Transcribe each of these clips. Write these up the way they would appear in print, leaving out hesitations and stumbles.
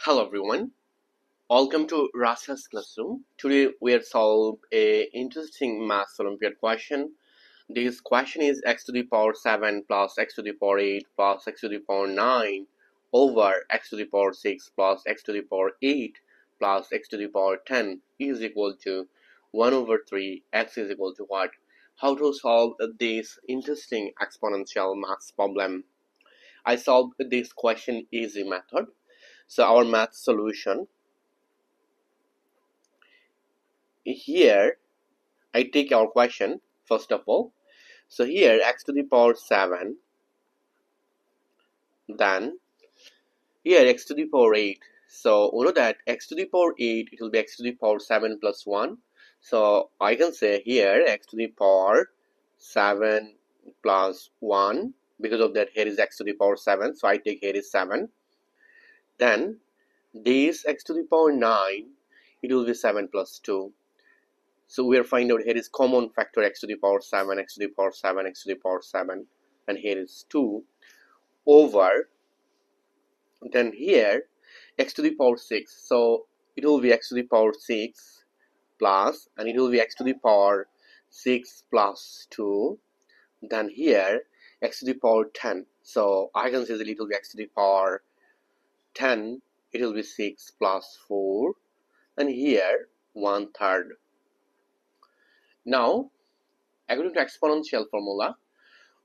Hello everyone, welcome to Rasa's classroom. Today we are solve a interesting math Olympiad question. This question is x to the power 7 plus x to the power 8 plus x to the power 9 over x to the power 6 plus x to the power 8 plus x to the power 10 is equal to 1 over 3. X is equal to what? How to solve this interesting exponential math problem? I solved this question easy method. So our math solution here, I take our question first of all. So here x to the power 7, then here x to the power 8. So we know that x to the power 8, it will be x to the power 7 plus 1. So I can say here x to the power 7 plus 1. Because of that, here is x to the power 7. So I take here is 7. Then this x to the power 9, it will be 7 plus 2. So we are finding out here is common factor x to the power 7, x to the power 7, x to the power 7, and here is 2 over, then here x to the power 6. So it will be x to the power 6 plus, and it will be x to the power 6 plus 2, then here x to the power 10. So I can say that it will be x to the power 10, it will be 6 plus 4, and here 1/3. Now, according to exponential formula,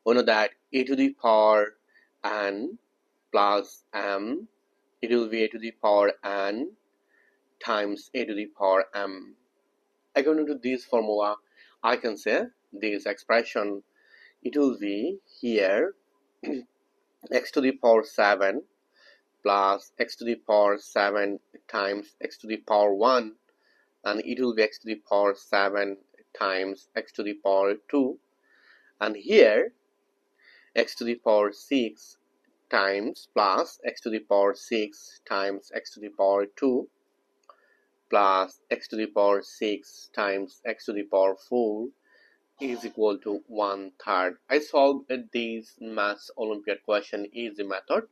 we know that a to the power n plus m, it will be a to the power n times a to the power m. According to this formula, I can say this expression, it will be here x to the power 7 plus x to the power 7 times x to the power 1, and it will be x to the power 7 times x to the power 2, and here x to the power 6 times plus x to the power 6 times x to the power 2 plus x to the power 6 times x to the power 4 is equal to 1/3. I solved this maths Olympiad question easy method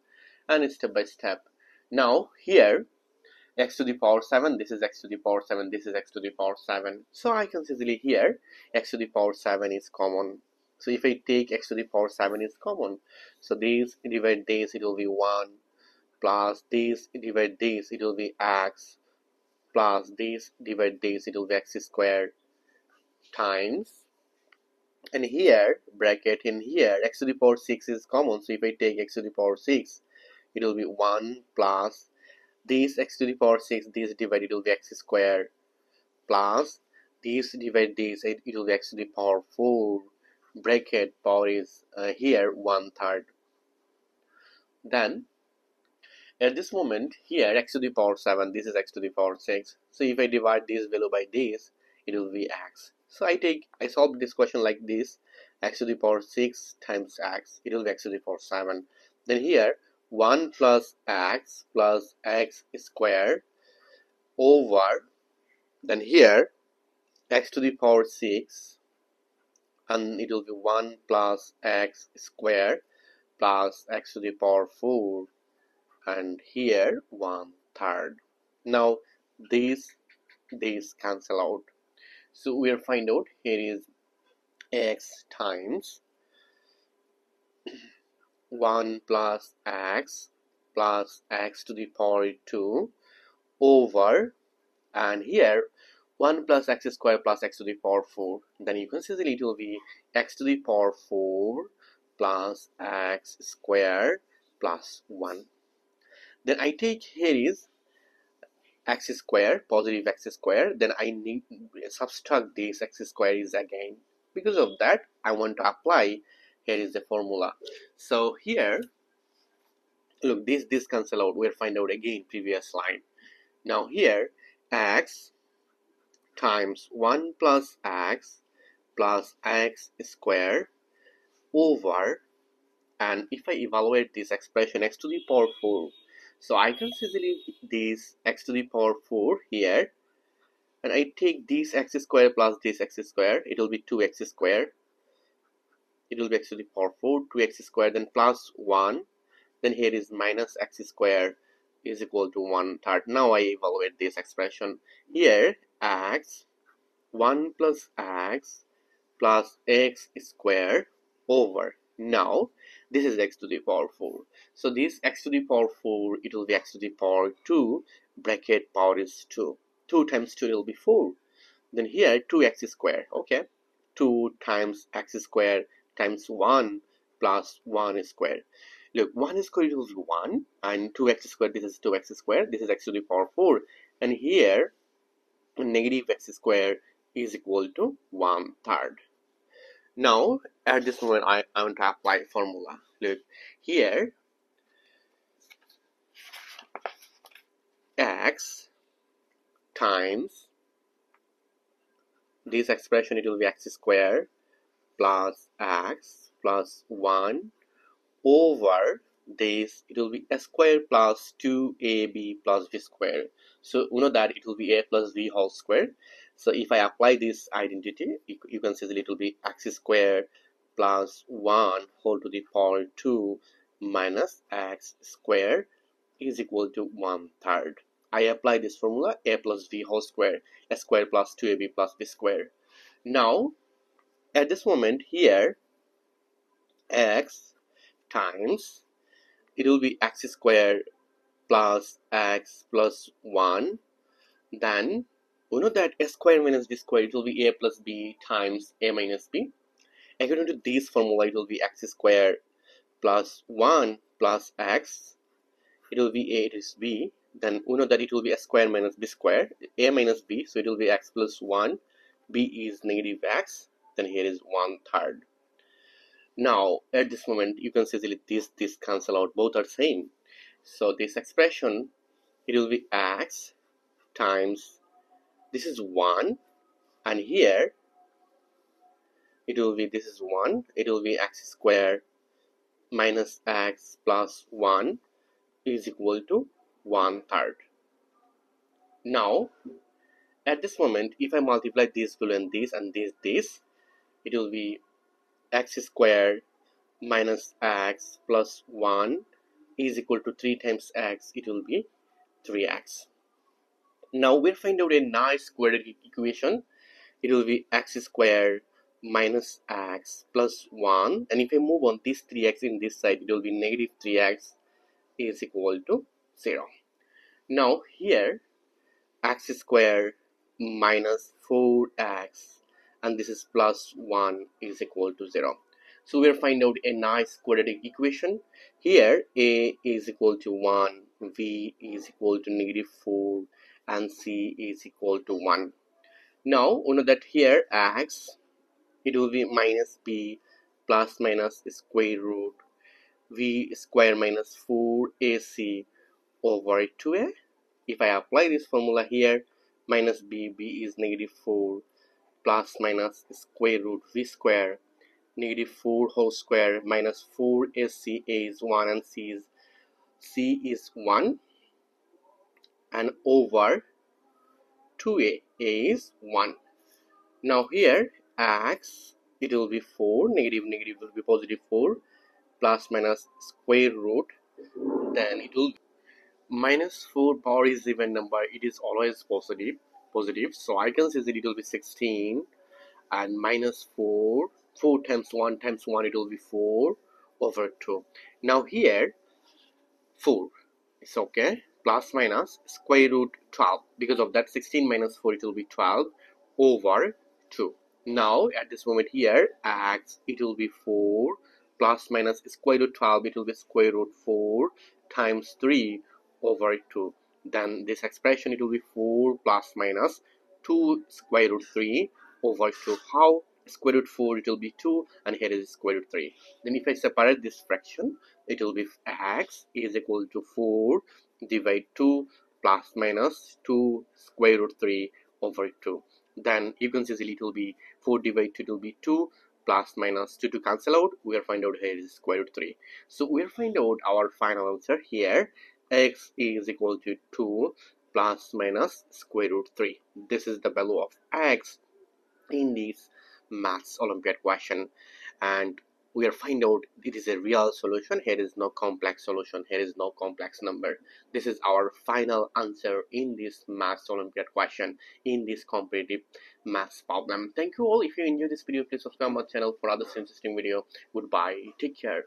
and step by step. Now here x to the power 7, this is x to the power 7, this is x to the power 7. So I can easily here x to the power 7 is common. So if I take x to the power 7 is common, so this divide this, it will be 1 plus this divide this, it will be x plus this divide this, it will be x squared times, and here bracket in here x to the power 6 is common. So if I take x to the power 6, it will be 1 plus this x to the power 6, this divided, it will be x squared plus this divide this, it will be x to the power 4, bracket power is here 1/3. Then at this moment here x to the power 7, this is x to the power 6. So if I divide this value by this, it will be x. So I solve this question like this, x to the power 6 times x, it will be x to the power 7. Then here 1 plus x squared over, then here x to the power 6, and it will be 1 plus x squared plus x to the power 4, and here 1/3. Now these cancel out. So we'll find out here is x times 1 plus x to the power 2 over, and here 1 plus x squared plus x to the power 4. Then you can see that it will be x to the power 4 plus x squared plus 1. Then I take here is x squared, positive x squared, then I need subtract this x squared is again. Because of that, I want to apply, here is the formula. So here, look, this cancel out, we'll find out again previous line. Now here, x times 1 plus x squared over, and if I evaluate this expression x to the power 4, so I can easily this x to the power 4 here, and I take this x squared plus this x squared, it will be 2x squared, it will be x to the power 4, 2x squared, then plus 1, then here is minus x squared, is equal to 1/3. Now I evaluate this expression. Here x 1 plus x square over. Now this is x to the power 4. So this x to the power 4, it will be x to the power 2, bracket power is 2. 2 times 2 will be 4. Then here 2x square, okay. 2 times x square times 1 plus 1 square. Look, 1 square equals 1 and 2x square, this is 2x square, this is x to the power 4. And here negative x square is equal to 1/3. Now at this moment I want to apply formula. Look, here x times this expression, it will be x square plus x plus 1 over this, it will be a square plus 2ab plus v square. So you know that it will be a plus v whole square. So if I apply this identity, you can see that it will be x square plus 1 whole to the power 2 minus x square is equal to 1/3. I apply this formula, a plus v whole square, a square plus 2ab plus v square. Now at this moment here x times, it will be x square plus x plus 1. Then you know that a square minus b square, it will be a plus b times a minus b. According to this formula, it will be x square plus 1 plus x, it will be a, it is b. Then you know that it will be a square minus b square, a minus b, so it will be x plus 1, b is negative x, then here is 1/3. Now at this moment you can see that this cancel out, both are same. So this expression, it will be x times, this is 1, and here it will be, this is 1, it will be x square minus x plus 1 is equal to 1/3. Now at this moment if I multiply this value and this, it will be x square minus x plus 1 is equal to 3 times x, it will be 3x. Now we'll find out a nice quadratic equation. It will be x square minus x plus 1, and if I move on this 3x in this side, it will be negative 3x is equal to 0. Now here x square minus 4x and this is plus 1 is equal to 0. So we'll find out a nice quadratic equation. Here a is equal to 1, b is equal to negative 4, and c is equal to 1. Now you know that here x, it will be minus b plus minus square root v square minus 4ac over 2a. If I apply this formula here, minus b is negative 4 plus minus square root v square, negative 4 whole square minus 4ac, a is 1 and c is 1, and over 2a is 1. Now here x, it will be 4, negative will be positive 4 plus minus square root, then it will be minus 4 power is even number, it is always positive, so I can say that it will be 16, and minus 4 times 1 times 1, it will be 4 over 2. Now here 4, it's okay, plus minus square root 12, because of that 16 minus 4, it will be 12 over 2. Now at this moment here x, it will be 4 plus minus square root 12, it will be square root 4 times 3 over 2. Then this expression, it will be 4 plus minus 2 square root 3 over 2. How? Square root 4, it will be 2, and here is square root 3. Then if I separate this fraction, it will be x is equal to 4 divide 2 plus minus 2 square root 3 over 2. Then you can see it will be 4 divided 2, it will be 2 plus minus 2 to cancel out. We will find out here is square root 3. So we will find out our final answer here. X is equal to 2 plus minus square root 3. This is the value of x in this maths Olympiad question. And we are find out it is a real solution. Here is no complex solution, here is no complex number. This is our final answer in this maths olympiad question, in this competitive maths problem. Thank you all. If you enjoyed this video, please subscribe my channel for other interesting video. Goodbye, take care.